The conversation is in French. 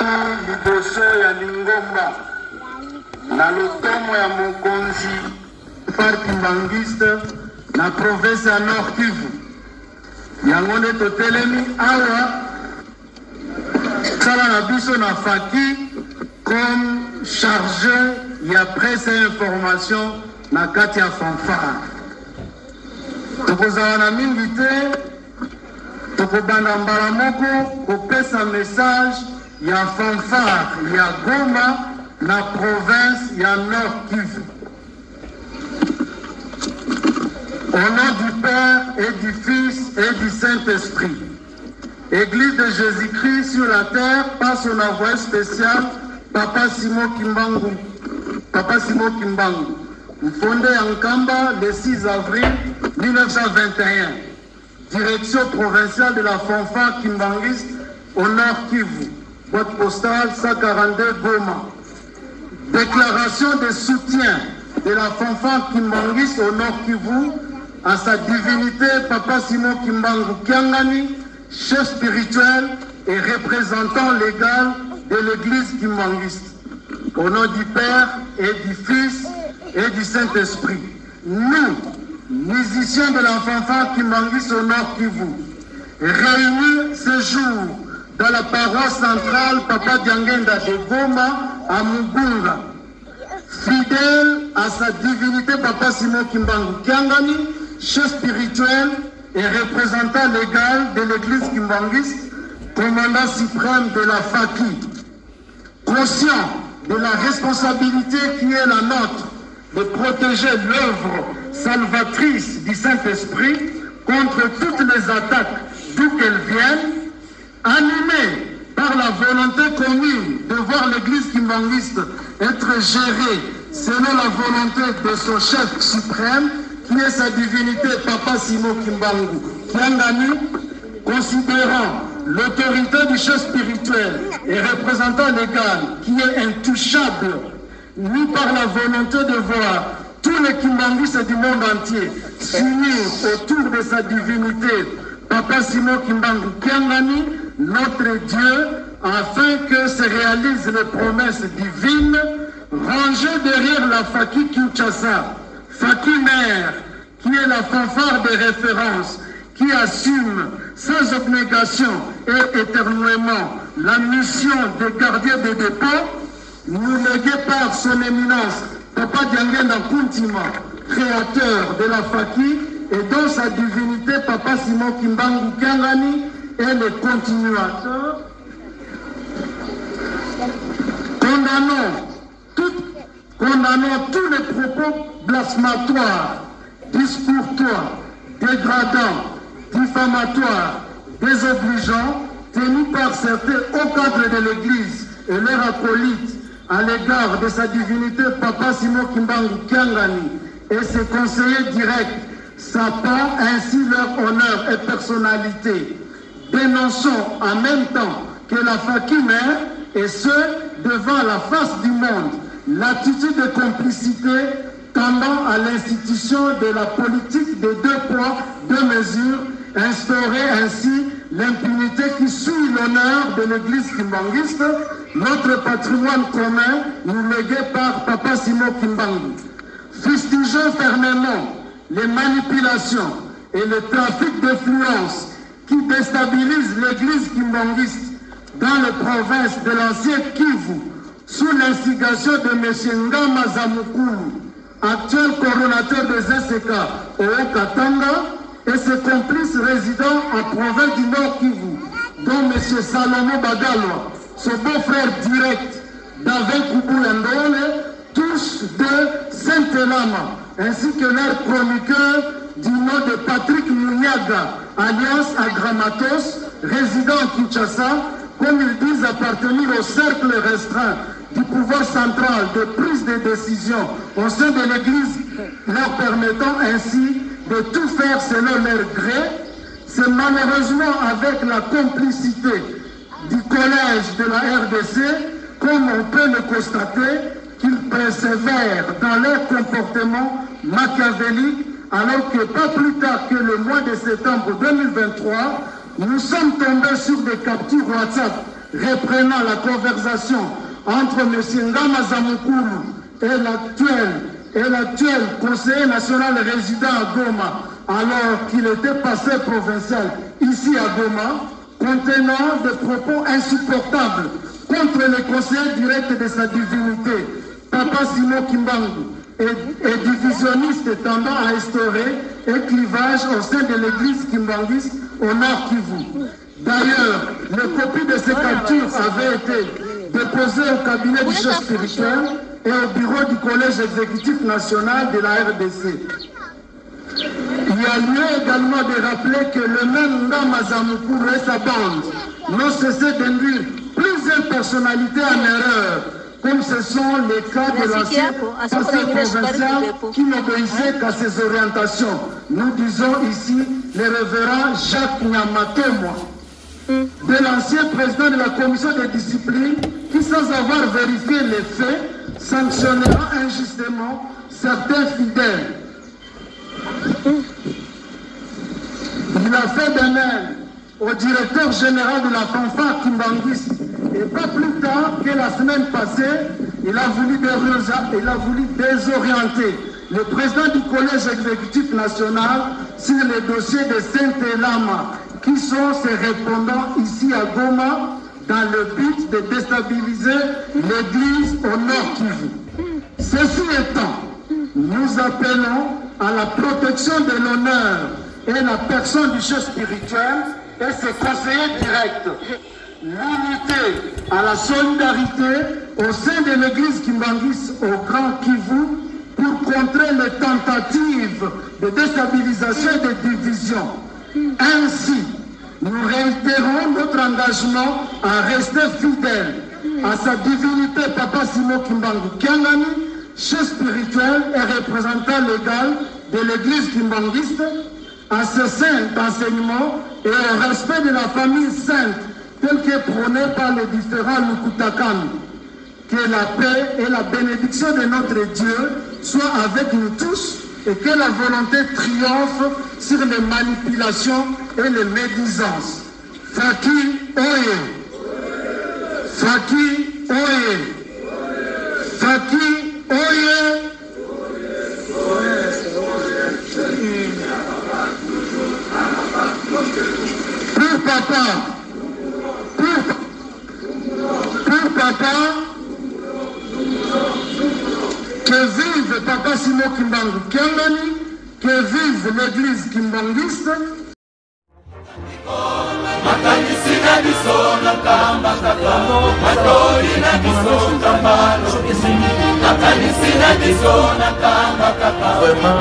liboso ya Lingomba na lotomo ya mokonzi Kimbanguiste na province ya Nord Kivu. Yango nde totelemi awa sala na biso na Faki comme chargé ya presse et information na kati ya fanfare. Tokozala na mingi te, tokobanda mbala moko kopesa message ya fanfare ya Goma na province ya Nord Kivu. Au nom du Père et du Fils et du Saint-Esprit, Église de Jésus-Christ sur la terre, par son envoyé spécial, Papa Simon Kimbangu, fondé en Kamba le 6 avril 1921, direction provinciale de la fanfare Kimbanguiste au Nord Kivu, boîte postale 142 Goma. Déclaration de soutien de la fanfare Kimbanguiste au Nord Kivu à sa divinité Papa Simon Kimbangu Kiangani, chef spirituel et représentant légal de l'église Kimbanguiste. Au nom du Père et du Fils et du Saint-Esprit, nous, musiciens de la fanfare Kimbanguiste au Nord Kivu, réunis ce jour dans la paroisse centrale Papa Diangenda de Goma à Mugunga, fidèle à sa divinité Papa Simon Kimbangu Kiangani, chef spirituel et représentant légal de l'église Kimbanguiste, commandant suprême de la Faki, conscient de la responsabilité qui est la nôtre de protéger l'œuvre salvatrice du Saint-Esprit contre toutes les attaques d'où qu'elles viennent, animé par la volonté commune de voir l'église Kimbanguiste être gérée selon la volonté de son chef suprême, qui est sa divinité Papa Simon Kimbangu Kiangani, considérant l'autorité du chef spirituel et représentant légal qui est intouchable, ni par la volonté de voir tous les Kimbanguistes du monde entier s'unir autour de sa divinité Papa Simon Kimbangu Kiangani, notre Dieu, afin que se réalisent les promesses divines rangées derrière la Faki Kinshasa, Faki Mère, qui est la fanfare de référence, qui assume sans abnégation et éternellement la mission de gardien des dépôts, nous légué par son éminence, Papa Diangenda Kuntima, créateur de la Faki, et dont sa divinité, Papa Simon Kimbangu Kiangani, est le continuateur. Condamnons tous les propos blasphématoires, discourtois, dégradants, diffamatoires, désobligeants, tenus par certains au cadre de l'Église et leurs acolytes à l'égard de sa divinité Papa Simon Kimbangu Kiangani et ses conseillers directs, sapant ainsi leur honneur et personnalité. Dénonçons en même temps que la Faki Mère, et ce, devant la face du monde, l'attitude de complicité tendant à l'institution de la politique de 2 poids, 2 mesures, instaurer ainsi l'impunité qui suit l'honneur de l'église Kimbanguiste, notre patrimoine commun, nous légué par Papa Simon Kimbangu. Fustigeons fermement les manipulations et le trafic d'influence qui déstabilisent l'église Kimbanguiste dans les provinces de l'ancien Kivu, sous l'instigation de M. Ngama Zamukulu, actuel coronateur des SK au Katanga, et ses complices résidant en province du Nord Kivu, dont M. Salomon Bagalwa, son beau-frère direct d'Aven Kubulandole, tous de Saint-Elama, ainsi que leur chroniqueur du nom de Patrick Mouniaga, alias Agramatos, résident à Kinshasa, comme ils disent appartenir au cercle restreint du pouvoir central de prise de décision au sein de l'Église, leur permettant ainsi de tout faire selon leur gré. C'est malheureusement avec la complicité du collège de la RDC, comme on peut le constater, qu'ils persévèrent dans leur comportement machiavélique, alors que pas plus tard que le mois de septembre 2023, nous sommes tombés sur des captures WhatsApp reprenant la conversation entre M. Ngama Zamukulu et l'actuel conseiller national résident à Goma, alors qu'il était passé provincial ici à Goma, contenant des propos insupportables contre le conseiller direct de sa divinité, Papa Simon Kimbangu, et divisionniste tendant à instaurer un clivage au sein de l'église kimbanguiste au Nord Kivu. D'ailleurs, les copies de ces captures avaient été déposées au cabinet du chef spirituel et au bureau du collège exécutif national de la RDC. Il y a lieu également de rappeler que le même Ngama Zamukulu et sa bande n'ont cessé d'induire plusieurs personnalités en erreur, comme ce sont les cas de l'ancien pasteur provincial qui n'obéissait qu'à ses orientations. Nous disons ici le révérend Jacques Nyamatemwa, de l'ancien président de la commission de discipline qui, sans avoir vérifié les faits, sanctionnera injustement certains fidèles. Il a fait de même au directeur général de la fanfare Kimbanguiste. Et pas plus tard que la semaine passée, il a voulu désorienter le président du collège exécutif national sur le dossier de Saint-Elama, qui sont ses répondants ici à Goma, dans le but de déstabiliser l'église au Nord Kivu. Ceci étant, nous appelons à la protection de l'honneur et la personne du chef spirituel et ses conseillers directs. L'unité à la solidarité au sein de l'église Kimbanguiste au Grand Kivu pour contrer les tentatives de déstabilisation et de division. Ainsi, nous réitérons notre engagement à rester fidèles à sa divinité Papa Simon Kimbangu Kiangani, chef spirituel et représentant légal de l'église kimbanguiste, à ce saint enseignement et au respect de la famille sainte telle qu'est prônée par les différents Lukutakan. Que la paix et la bénédiction de notre Dieu soient avec nous tous et que la volonté triomphe sur les manipulations et les médisances. Faki Oye! Faki Oye! Faki Oye! Pour papa, que vive Papa Simon Kimbangu Kiangani, que vive l'église kimbanguiste. Vraiment,